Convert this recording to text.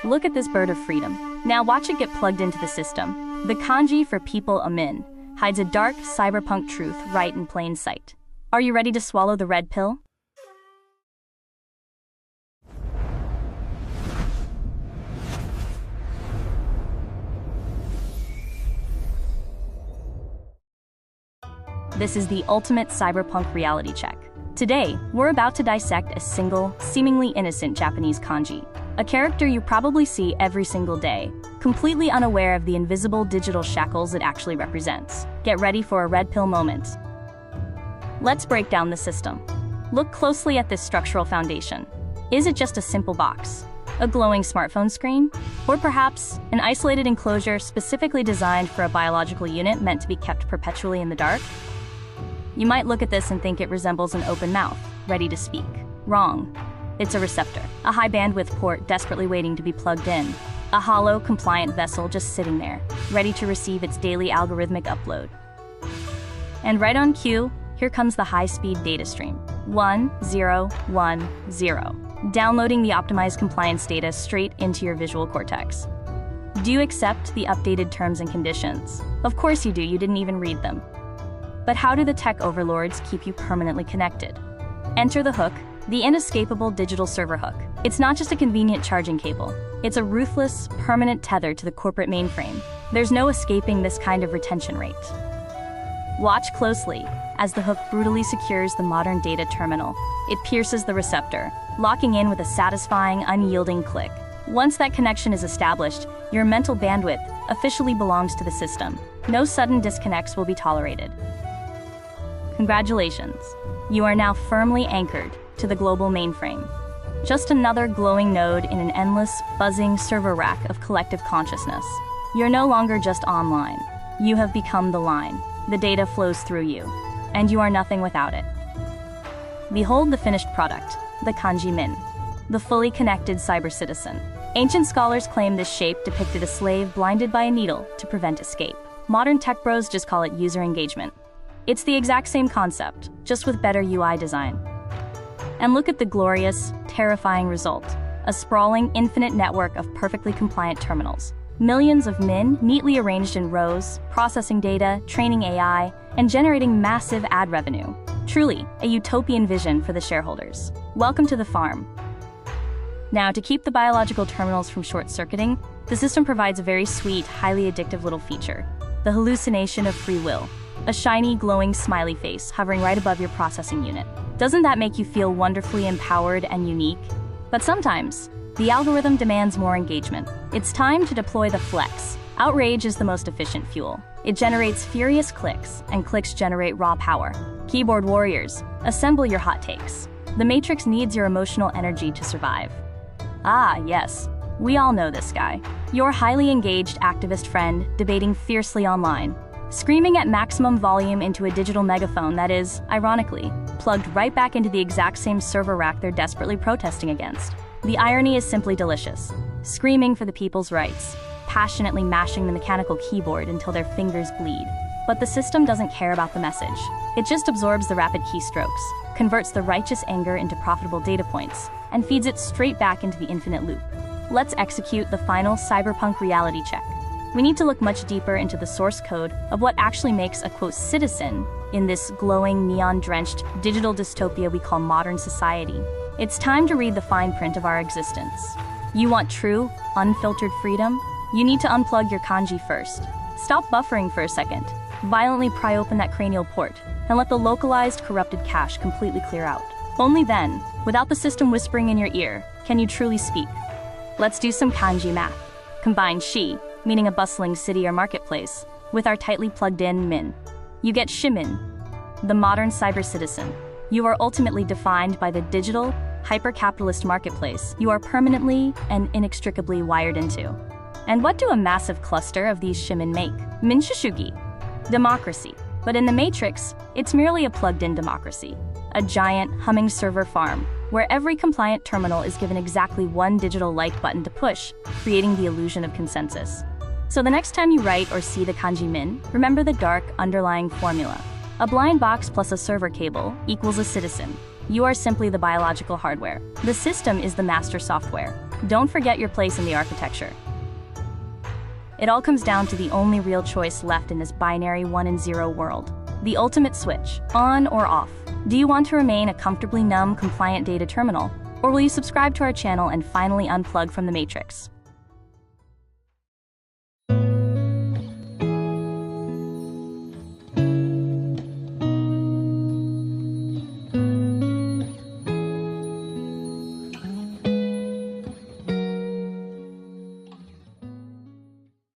Look at this bird of freedom. Now watch it get plugged into the system. The kanji for people amin hides a dark cyberpunk truth right in plain sight. Are you ready to swallow the red pill? This is the ultimate cyberpunk reality check. Today, we're about to dissect a single, seemingly innocent Japanese kanji. A character you probably see every single day, completely unaware of the invisible digital shackles it actually represents. Get ready for a red pill moment. Let's break down the system. Look closely at this structural foundation. Is it just a simple box? A glowing smartphone screen? Or perhaps an isolated enclosure specifically designed for a biological unit meant to be kept perpetually in the dark? You might look at this and think it resembles an open mouth, ready to speak. Wrong. It's a receptor, a high-bandwidth port desperately waiting to be plugged in. A hollow, compliant vessel just sitting there, ready to receive its daily algorithmic upload. And right on cue, here comes the high-speed data stream. 1010. Downloading the optimized compliance data straight into your visual cortex. Do you accept the updated terms and conditions? Of course you do, you didn't even read them. But how do the tech overlords keep you permanently connected? Enter the hook, the inescapable digital server hook. It's not just a convenient charging cable. It's a ruthless, permanent tether to the corporate mainframe. There's no escaping this kind of retention rate. Watch closely as the hook brutally secures the modern data terminal. It pierces the receptor, locking in with a satisfying, unyielding click. Once that connection is established, your mental bandwidth officially belongs to the system. No sudden disconnects will be tolerated. Congratulations, you are now firmly anchored to the global mainframe. Just another glowing node in an endless, buzzing server rack of collective consciousness. You're no longer just online. You have become the line. The data flows through you, and you are nothing without it. Behold the finished product, the kanji min, the fully connected cyber citizen. Ancient scholars claim this shape depicted a slave blinded by a needle to prevent escape. Modern tech bros just call it user engagement. It's the exact same concept, just with better UI design. And look at the glorious, terrifying result. A sprawling, infinite network of perfectly compliant terminals. Millions of min neatly arranged in rows, processing data, training AI, and generating massive ad revenue. Truly, a utopian vision for the shareholders. Welcome to the farm. Now, to keep the biological terminals from short-circuiting, the system provides a very sweet, highly addictive little feature. The hallucination of free will. A shiny, glowing smiley face hovering right above your processing unit. Doesn't that make you feel wonderfully empowered and unique? But sometimes, the algorithm demands more engagement. It's time to deploy the flex. Outrage is the most efficient fuel. It generates furious clicks, and clicks generate raw power. Keyboard warriors, assemble your hot takes. The Matrix needs your emotional energy to survive. Ah, yes. We all know this guy. Your highly engaged activist friend debating fiercely online. Screaming at maximum volume into a digital megaphone that is, ironically, plugged right back into the exact same server rack they're desperately protesting against. The irony is simply delicious. Screaming for the people's rights, passionately mashing the mechanical keyboard until their fingers bleed. But the system doesn't care about the message. It just absorbs the rapid keystrokes, converts the righteous anger into profitable data points, and feeds it straight back into the infinite loop. Let's execute the final cyberpunk reality check. We need to look much deeper into the source code of what actually makes a, quote, citizen in this glowing, neon-drenched digital dystopia we call modern society. It's time to read the fine print of our existence. You want true, unfiltered freedom? You need to unplug your kanji first. Stop buffering for a second. Violently pry open that cranial port, and let the localized, corrupted cache completely clear out. Only then, without the system whispering in your ear, can you truly speak. Let's do some kanji math. Combine shi, meaning a bustling city or marketplace, with our tightly plugged-in min. You get shimin, the modern cyber citizen. You are ultimately defined by the digital, hyper-capitalist marketplace you are permanently and inextricably wired into. And what do a massive cluster of these shimin make? Minshishugi, democracy. But in the Matrix, it's merely a plugged-in democracy. A giant, humming server farm, where every compliant terminal is given exactly one digital like button to push, creating the illusion of consensus. So the next time you write or see the kanji min, remember the dark, underlying formula. A blind box plus a server cable equals a citizen. You are simply the biological hardware. The system is the master software. Don't forget your place in the architecture. It all comes down to the only real choice left in this binary 1 and 0 world. The ultimate switch, on or off. Do you want to remain a comfortably numb, compliant data terminal? Or will you subscribe to our channel and finally unplug from the matrix?